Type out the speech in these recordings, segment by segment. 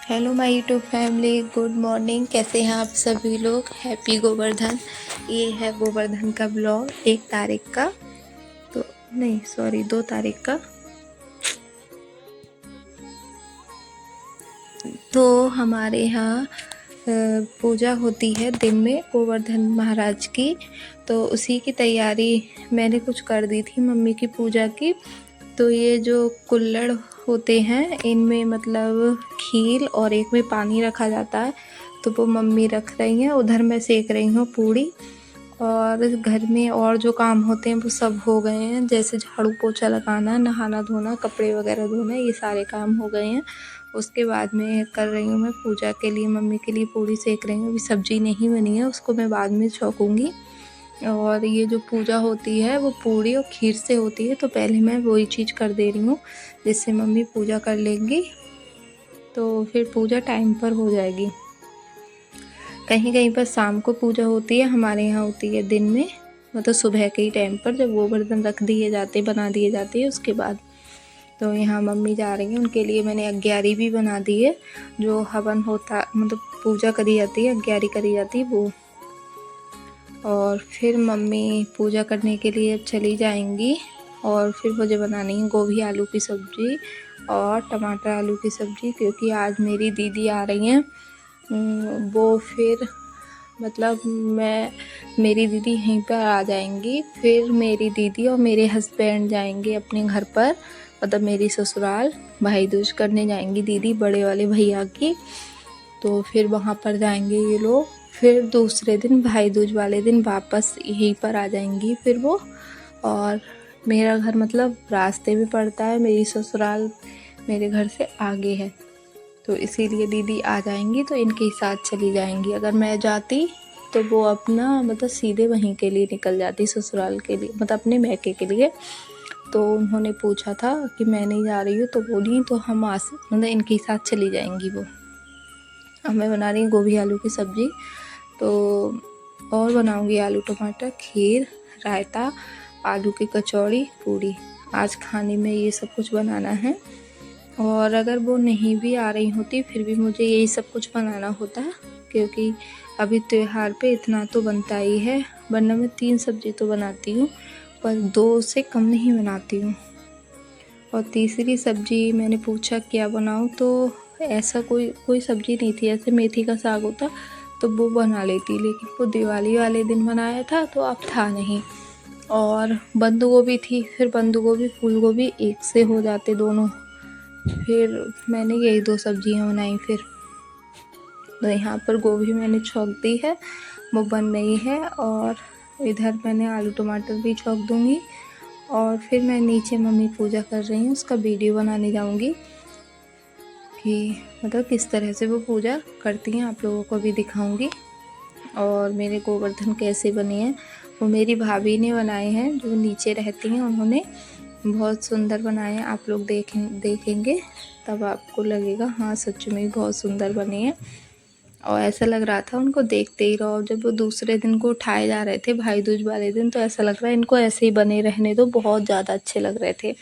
Hello my YouTube family, good morning. कैसे हैं आप सभी लोग? हैप्पी गोवर्धन। ये है गोवर्धन का ब्लॉग 1 तारीख का, तो नहीं सॉरी 2 तारीख का। तो हमारे यहाँ पूजा होती है दिन में गोवर्धन महाराज की, तो उसी की तैयारी मैंने कुछ कर दी थी मम्मी की पूजा की। तो ये जो कुल्हड़ होते हैं इनमें मतलब खीर और एक में पानी रखा जाता है, तो वो मम्मी रख रही हैं। उधर मैं सेक रही हूँ पूड़ी। और घर में और जो काम होते हैं वो सब हो गए हैं, जैसे झाड़ू पोछा लगाना, नहाना धोना, कपड़े वगैरह धोना, ये सारे काम हो गए हैं। उसके बाद में कर रही हूँ मैं पूजा के लिए, मम्मी के लिए पूड़ी सेक रही हूँ। अभी सब्जी नहीं बनी है, उसको मैं बाद में छौंकूँगी। और ये जो पूजा होती है वो पूड़ी और खीर से होती है, तो पहले मैं वही चीज़ कर दे रही हूँ जिससे मम्मी पूजा कर लेंगी, तो फिर पूजा टाइम पर हो जाएगी। कहीं कहीं पर शाम को पूजा होती है, हमारे यहाँ होती है दिन में, मतलब सुबह के ही टाइम पर, जब गोवर्धन रख दिए जाते, बना दिए जाते हैं उसके बाद। तो यहाँ मम्मी जा रही हैं, उनके लिए मैंने अग्यारी भी बना दी है। जो हवन होता मतलब पूजा करी जाती है, अग्यारी करी जाती है वो। और फिर मम्मी पूजा करने के लिए अब चली जाएंगी। और फिर मुझे बनानी है गोभी आलू की सब्ज़ी और टमाटर आलू की सब्ज़ी, क्योंकि आज मेरी दीदी आ रही हैं। वो फिर मतलब मेरी दीदी यहीं पर आ जाएंगी। फिर मेरी दीदी और मेरे हस्बैंड जाएंगे अपने घर पर, मतलब मेरी ससुराल। भाई दूज करने जाएंगी दीदी बड़े वाले भैया की, तो फिर वहाँ पर जाएंगे ये लोग। फिर दूसरे दिन भाई दूज वाले दिन वापस यहीं पर आ जाएंगी फिर वो। और मेरा घर मतलब रास्ते में पड़ता है, मेरी ससुराल मेरे घर से आगे है, तो इसीलिए दीदी आ जाएंगी तो इनके साथ चली जाएंगी। अगर मैं जाती तो वो अपना मतलब सीधे वहीं के लिए निकल जाती, ससुराल के लिए, मतलब अपने मैके के लिए। तो उन्होंने पूछा था कि मैं नहीं जा रही हूँ, तो बोली तो हम मतलब इनके साथ चली जाएंगी वो। अब मैं बना रही हूँ गोभी आलू की सब्ज़ी, तो और बनाऊँगी आलू टमाटर, खीर, रायता, आलू की कचौड़ी, पूड़ी। आज खाने में ये सब कुछ बनाना है। और अगर वो नहीं भी आ रही होती फिर भी मुझे यही सब कुछ बनाना होता है, क्योंकि अभी त्योहार पे इतना तो बनता ही है, वरना मैं 3 सब्ज़ी तो बनाती हूँ पर 2 से कम नहीं बनाती हूँ। और तीसरी सब्ज़ी मैंने पूछा क्या बनाऊँ, तो ऐसा कोई सब्ज़ी नहीं थी। ऐसे मेथी का साग होता तो वो बना लेती, लेकिन वो दिवाली वाले दिन बनाया था तो अब था नहीं। और बंद गोभी थी, फिर बंद गोभी फूल गोभी एक से हो जाते दोनों, फिर मैंने यही 2 सब्जियां बनाई। फिर तो यहाँ पर गोभी मैंने छौंक दी है, वो बन रही है। और इधर मैंने आलू टमाटर भी छौंक दूँगी। और फिर मैं नीचे मम्मी पूजा कर रही हूँ, उसका वीडियो बनाने जाऊँगी कि मतलब किस तरह से वो पूजा करती हैं, आप लोगों को भी दिखाऊँगी। और मेरे गोवर्धन कैसे बने हैं वो मेरी भाभी ने बनाए हैं, जो नीचे रहती हैं, उन्होंने बहुत सुंदर बनाए हैं। आप लोग देखेंगे तब आपको लगेगा हाँ सच में बहुत सुंदर बने हैं। और ऐसा लग रहा था उनको देखते ही रहो। जब वो दूसरे दिन को उठाए जा रहे थे भाई दूज वाले दिन, तो ऐसा लग रहा है इनको ऐसे ही बने रहने दो, बहुत ज़्यादा अच्छे लग रहे थे।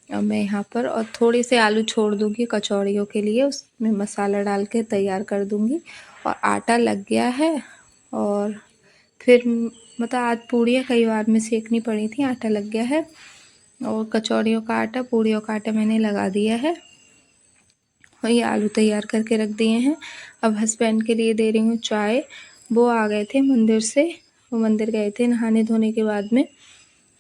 और मैं यहाँ पर और थोड़े से आलू छोड़ दूँगी कचौड़ियों के लिए, उसमें मसाला डाल के तैयार कर दूँगी। और आटा लग गया है। और फिर मतलब आज पूड़ियाँ कई बार में सेकनी पड़ी थी, आटा लग गया है। और कचौड़ियों का आटा, पूड़ियों का आटा मैंने लगा दिया है। और ये आलू तैयार करके रख दिए हैं। अब हस्बैंड के लिए दे रही हूँ चाय। वो आ गए थे मंदिर से, वो मंदिर गए थे नहाने धोने के बाद में,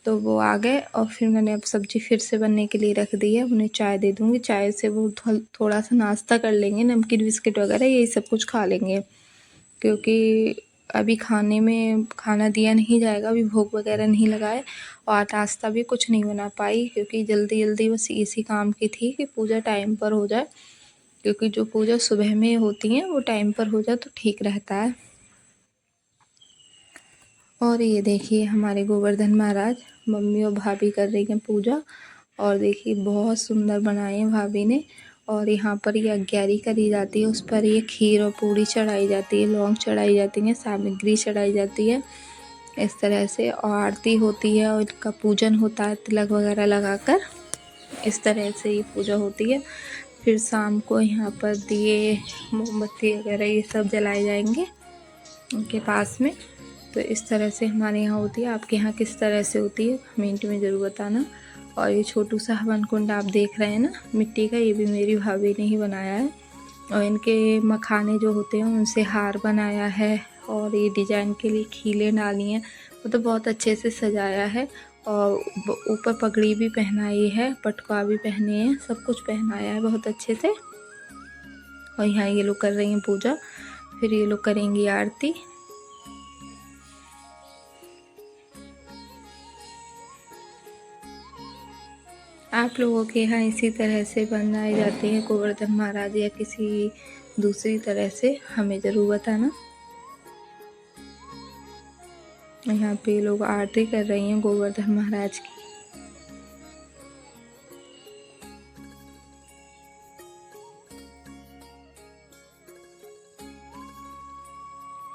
तो वो आ गए। और फिर मैंने अब सब्ज़ी फिर से बनने के लिए रख दी है, उन्हें चाय दे दूँगी। चाय से वो थोड़ा सा नाश्ता कर लेंगे, नमकीन बिस्किट वगैरह यही सब कुछ खा लेंगे, क्योंकि अभी खाने में खाना दिया नहीं जाएगा, अभी भोग वगैरह नहीं लगाए। और नाश्ता भी कुछ नहीं बना पाई, क्योंकि जल्दी जल्दी बस इसी काम की थी कि पूजा टाइम पर हो जाए, क्योंकि जो पूजा सुबह में होती हैं वो टाइम पर हो जाए तो ठीक रहता है। और ये देखिए हमारे गोवर्धन महाराज, मम्मी और भाभी कर रही हैं पूजा। और देखिए बहुत सुंदर बनाए हैं भाभी ने। और यहाँ पर ये अग्यारी करी जाती है, उस पर ये खीर और पूड़ी चढ़ाई जाती है, लौंग चढ़ाई जाती है, सामग्री चढ़ाई जाती है इस तरह से। और आरती होती है और इनका पूजन होता है तिलक वगैरह लगाकर, इस तरह से ये पूजा होती है। फिर शाम को यहाँ पर दिए मोमबत्ती वगैरह ये सब जलाए जाएंगे उनके पास में। तो इस तरह से हमारे यहाँ होती है। आपके यहाँ किस तरह से होती है कमेंट में ज़रूर बताना। और ये छोटू सा हवन कुंड आप देख रहे हैं ना मिट्टी का, ये भी मेरी भाभी ने ही बनाया है। और इनके मखाने जो होते हैं उनसे हार बनाया है और ये डिज़ाइन के लिए खीले डाली हैं, मतलब बहुत अच्छे से सजाया है। और ऊपर पगड़ी भी पहनाई है, पटुआ भी पहने हैं, सब कुछ पहनाया है बहुत अच्छे से। और यहाँ ये लोग कर रही हैं पूजा, फिर ये लोग करेंगी आरती। आप लोगों के यहाँ इसी तरह से बनाए जाते हैं गोवर्धन महाराज या किसी दूसरी तरह से, हमें ज़रूर बताना। यहाँ पे लोग आरती कर रही हैं गोवर्धन महाराज की।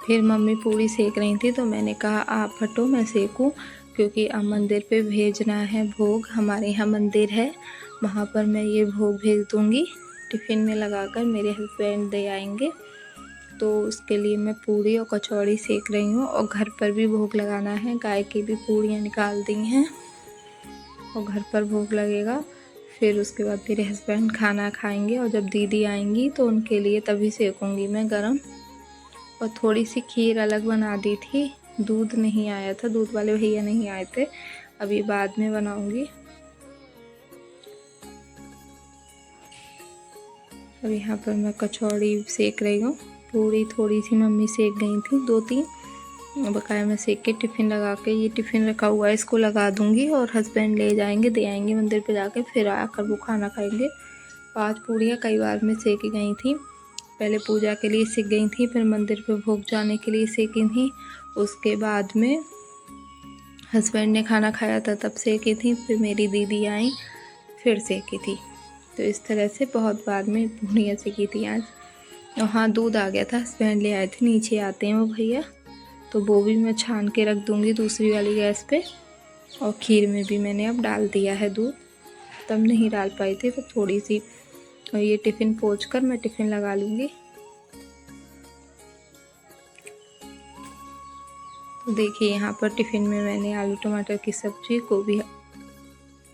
फिर मम्मी पूरी सेक रही थी तो मैंने कहा आप हटो मैं सेकूं, क्योंकि अब मंदिर पे भेजना है भोग। हमारे यहाँ मंदिर है, वहाँ पर मैं ये भोग भेज दूँगी टिफ़िन में लगाकर, मेरे हस्बैंड दे आएंगे। तो उसके लिए मैं पूरी और कचौड़ी सेक रही हूँ। और घर पर भी भोग लगाना है, गाय की भी पूड़ियाँ निकाल दी हैं और घर पर भोग लगेगा। फिर उसके बाद मेरे हस्बैंड खाना खाएंगे और जब दीदी आएंगी तो उनके लिए तभी सेकूँगी मैं गरम। और थोड़ी सी खीर अलग बना दी थी, दूध नहीं आया था, दूध वाले भैया नहीं आए थे, अभी बाद में बनाऊंगी। अब यहाँ पर मैं कचौड़ी सेक रही हूँ, पूरी थोड़ी सी मम्मी सेक गई थी 2-3, बकाया मैं सेक के टिफ़िन लगा के, ये टिफ़िन रखा हुआ है इसको लगा दूँगी और हस्बैंड ले जाएंगे दे आएंगे मंदिर पे जाके, फिर आकर वो खाना खाएंगे। 5 पूड़ियाँ कई बार में सेकी गई थी, पहले पूजा के लिए सेक गई थी, फिर मंदिर पे भोग जाने के लिए सेकी थी, उसके बाद में हस्बैंड ने खाना खाया था तब सेकी थी, फिर मेरी दीदी आई फिर सेकी थी। तो इस तरह से बहुत बार में पूड़ियाँ सेकी थी आज। और हाँ दूध आ गया था, हस्बैंड ले आए थे, नीचे आते हैं वो भैया, तो वो भी मैं छान के रख दूँगी दूसरी वाली गैस पे। और खीर में भी मैंने अब डाल दिया है दूध, तब नहीं डाल पाई थी तो थोड़ी सी। और ये टिफ़िन पोंछ कर मैं टिफ़िन लगा लूँगी। तो देखिए यहाँ पर टिफ़िन में मैंने आलू टमाटर की सब्ज़ी,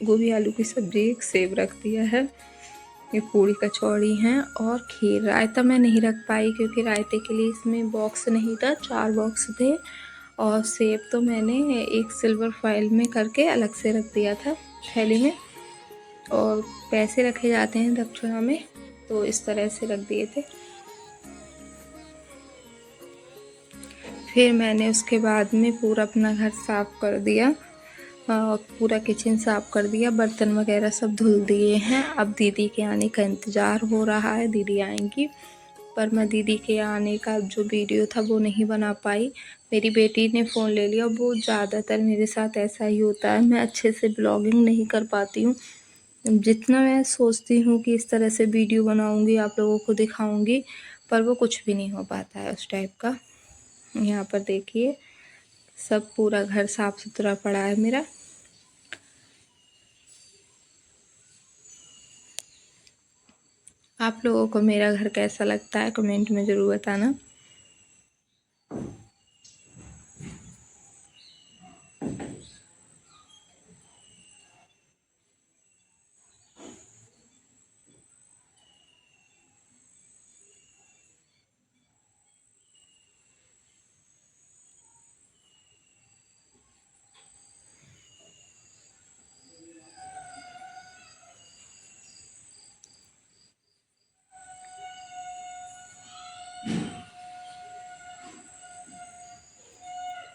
गोभी आलू की सब्ज़ी, एक सेब रख दिया है, ये पूरी कचौड़ी हैं और खीर। रायता मैं नहीं रख पाई क्योंकि रायते के लिए इसमें बॉक्स नहीं था, 4 बॉक्स थे। और सेब तो मैंने एक सिल्वर फॉइल में करके अलग से रख दिया था थैली में, और पैसे रखे जाते हैं दक्षिणा में, तो इस तरह से रख दिए थे। फिर मैंने उसके बाद में पूरा अपना घर साफ़ कर दिया, पूरा किचन साफ़ कर दिया, बर्तन वगैरह सब धुल दिए हैं। अब दीदी के आने का इंतज़ार हो रहा है, दीदी आएंगी। पर मैं दीदी के आने का जो वीडियो था वो नहीं बना पाई, मेरी बेटी ने फ़ोन ले लिया। वो ज़्यादातर मेरे साथ ऐसा ही होता है, मैं अच्छे से ब्लॉगिंग नहीं कर पाती हूँ। जितना मैं सोचती हूँ कि इस तरह से वीडियो बनाऊँगी आप लोगों को दिखाऊँगी, पर वो कुछ भी नहीं हो पाता है उस टाइप का। यहाँ पर देखिए सब पूरा घर साफ़ सुथरा पड़ा है मेरा। आप लोगों को मेरा घर कैसा लगता है कमेंट में ज़रूर बताना।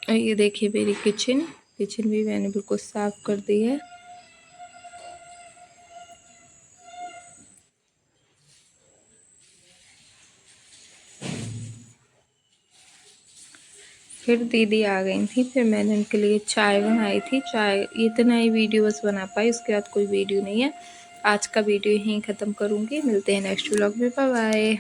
और ये देखिए मेरी किचन भी मैंने बिल्कुल साफ़ कर दी है। फिर दीदी आ गई थी, फिर मैंने उनके लिए चाय बनाई थी। चाय इतना ही वीडियो बस बना पाई, उसके बाद कोई वीडियो नहीं है। आज का वीडियो यहीं ख़त्म करूँगी, मिलते हैं नेक्स्ट व्लॉग में, बाय बाय।